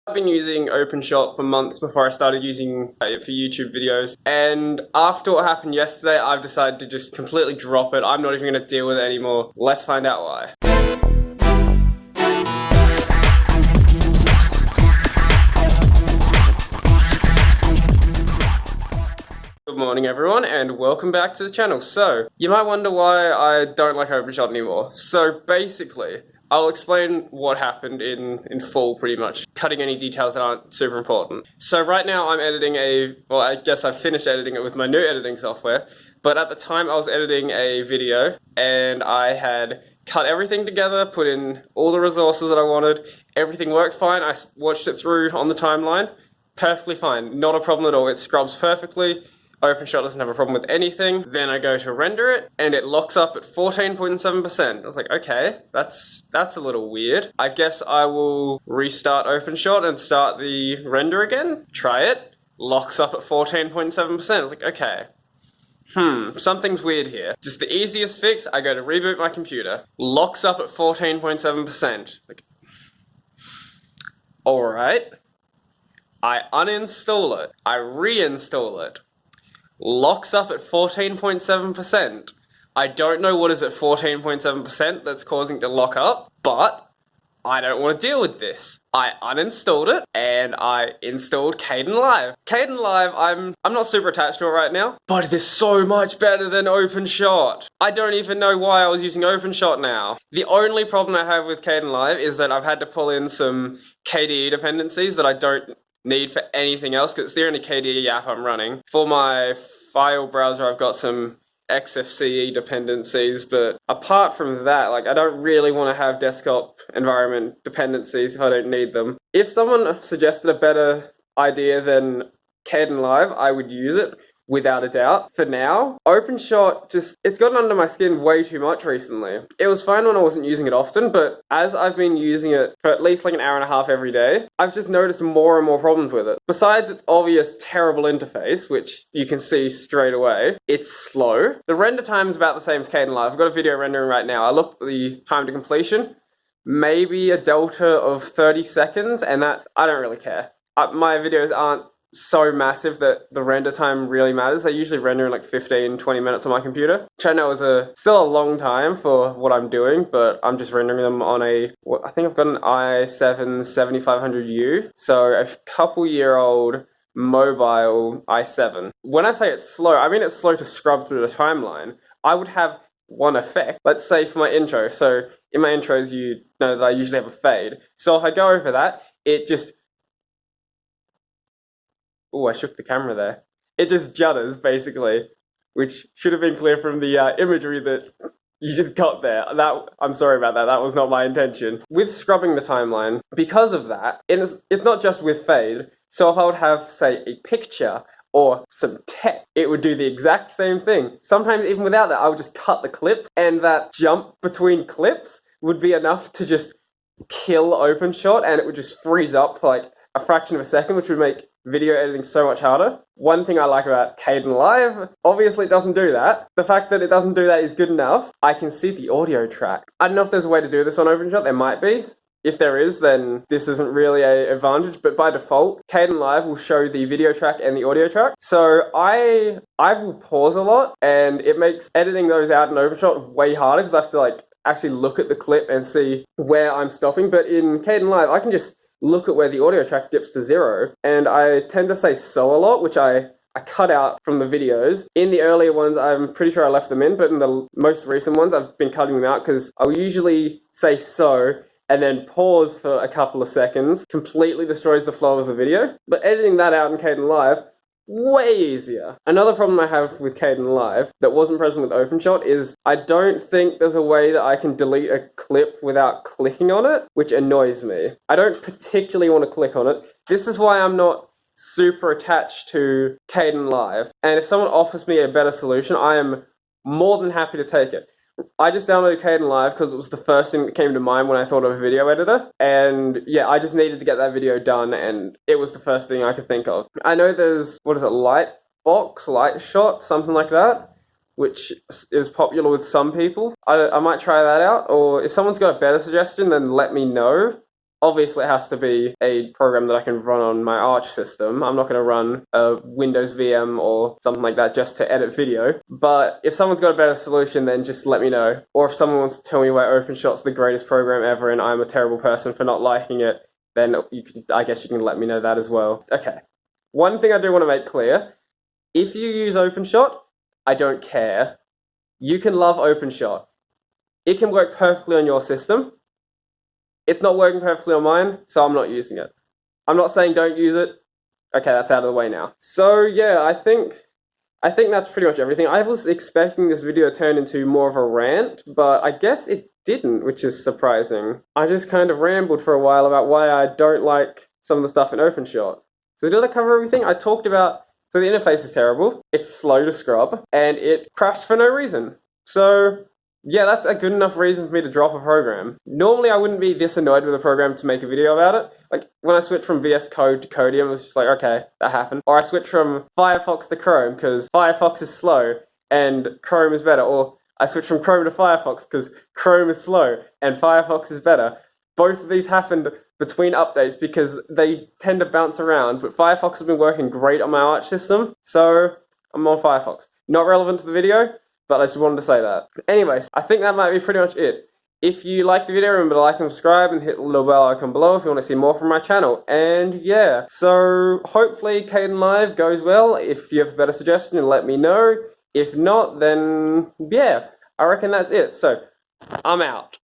I've been using OpenShot for months before I started using it for YouTube videos, and after what happened yesterday, I've decided to just completely drop it. I'm not even going to deal with it anymore. Let's find out why. Good morning everyone, and welcome back to the channel. So, you might wonder why I don't like OpenShot anymore. So basically, I'll explain what happened in full, pretty much, cutting any details that aren't super important. So right now I'm editing well, I guess I've finished editing it with my new editing software, but at the time I was editing a video, and I had cut everything together, put in all the resources that I wanted, everything worked fine, I watched it through on the timeline, perfectly fine, not a problem at all, it scrubs perfectly. OpenShot doesn't have a problem with anything. Then I go to render it, and it locks up at 14.7%. I was like, okay, that's a little weird. I guess I will restart OpenShot and start the render again. Try it. Locks up at 14.7%. I was like, okay. Something's weird here. Just the easiest fix, I go to reboot my computer. Locks up at 14.7%. Like, alright. I uninstall it. I reinstall it. Locks up at 14.7%. I don't know what is at 14.7% that's causing it to lock up, but I don't want to deal with this. I uninstalled it, and I installed Kdenlive. Kdenlive, I'm not super attached to it right now, but it is so much better than OpenShot. I don't even know why I was using OpenShot now. The only problem I have with Kdenlive is that I've had to pull in some KDE dependencies that I don't need for anything else, because it's the only KDE app I'm running. For my file browser, I've got some XFCE dependencies, but apart from that, like, I don't really want to have desktop environment dependencies if I don't need them. If someone suggested a better idea than Kdenlive, I would use it, without a doubt. For now, OpenShot it's gotten under my skin way too much recently. It was fine when I wasn't using it often, but as I've been using it for at least like an hour and a half every day, I've just noticed more and more problems with it. Besides its obvious terrible interface, which you can see straight away, it's slow. The render time is about the same as Kdenlive. I've got a video rendering right now. I looked at the time to completion, maybe a delta of 30 seconds, and that, I don't really care. My videos aren't so massive that the render time really matters. I usually render in like 15-20 minutes on my computer, which I know is still a long time for what I'm doing, but I'm just rendering them on I think I've got an i7 7500U, so a couple-year-old mobile i7. When I say it's slow, I mean it's slow to scrub through the timeline. I would have one effect, let's say for my intro. So in my intros, you know that I usually have a fade. So if I go over that, it just... Oh, I shook the camera there. It just judders, basically, which should have been clear from the imagery that you just got there. I'm sorry about that, that was not my intention. With scrubbing the timeline, because of that, it's not just with fade. So if I would have, say, a picture or some text, it would do the exact same thing. Sometimes even without that, I would just cut the clips, and that jump between clips would be enough to just kill OpenShot, and it would just freeze up for like a fraction of a second, which would make video editing so much harder. One thing I like about Kdenlive, obviously it doesn't do that. The fact that it doesn't do that is good enough. I can see the audio track. I don't know if there's a way to do this on OpenShot, there might be. If there is, then this isn't really an advantage, but by default, Kdenlive will show the video track and the audio track. So I will pause a lot, and it makes editing those out in OpenShot way harder, because I have to like actually look at the clip and see where I'm stopping. But in Kdenlive, I can just look at where the audio track dips to 0, and I tend to say so a lot, which I cut out from the videos. In the earlier ones, I'm pretty sure I left them in, but in the most recent ones, I've been cutting them out, because I'll usually say so, and then pause for a couple of seconds. Completely destroys the flow of the video. But editing that out in Kdenlive, way easier. Another problem I have with Kdenlive that wasn't present with OpenShot is I don't think there's a way that I can delete a clip without clicking on it, which annoys me. I don't particularly want to click on it. This is why I'm not super attached to Kdenlive. And if someone offers me a better solution, I am more than happy to take it. I just downloaded Kdenlive because it was the first thing that came to mind when I thought of a video editor, and yeah, I just needed to get that video done, and it was the first thing I could think of. I know there's, Lightshot, something like that, which is popular with some people. I might try that out, or if someone's got a better suggestion, then let me know. obviously it has to be a program that I can run on my Arch system. I'm not going to run a Windows VM or something like that just to edit video. But if someone's got a better solution, then just let me know. Or if someone wants to tell me why OpenShot's the greatest program ever and I'm a terrible person for not liking it, then I guess you can let me know that as well. Okay. One thing I do want to make clear, if you use OpenShot, I don't care. You can love OpenShot. It can work perfectly on your system. It's not working perfectly on mine, so I'm not using it. I'm not saying don't use it. Okay, that's out of the way now. So yeah, I think that's pretty much everything. I was expecting this video to turn into more of a rant, but I guess it didn't, which is surprising. I just kind of rambled for a while about why I don't like some of the stuff in OpenShot. So did I cover everything? I talked about, so the interface is terrible, it's slow to scrub, and it crashed for no reason. So yeah, that's a good enough reason for me to drop a program. Normally I wouldn't be this annoyed with a program to make a video about it. Like, when I switched from VS Code to Codium, it was just like, okay, that happened. Or I switched from Firefox to Chrome, because Firefox is slow, and Chrome is better. Or I switched from Chrome to Firefox, because Chrome is slow, and Firefox is better. Both of these happened between updates, because they tend to bounce around, but Firefox has been working great on my Arch system, so I'm on Firefox. Not relevant to the video, but I just wanted to say that. Anyways, I think that might be pretty much it. If you liked the video, remember to like and subscribe and hit the little bell icon below if you want to see more from my channel. And yeah, so hopefully Caden Live goes well. If you have a better suggestion, let me know. If not, then yeah, I reckon that's it. So, I'm out.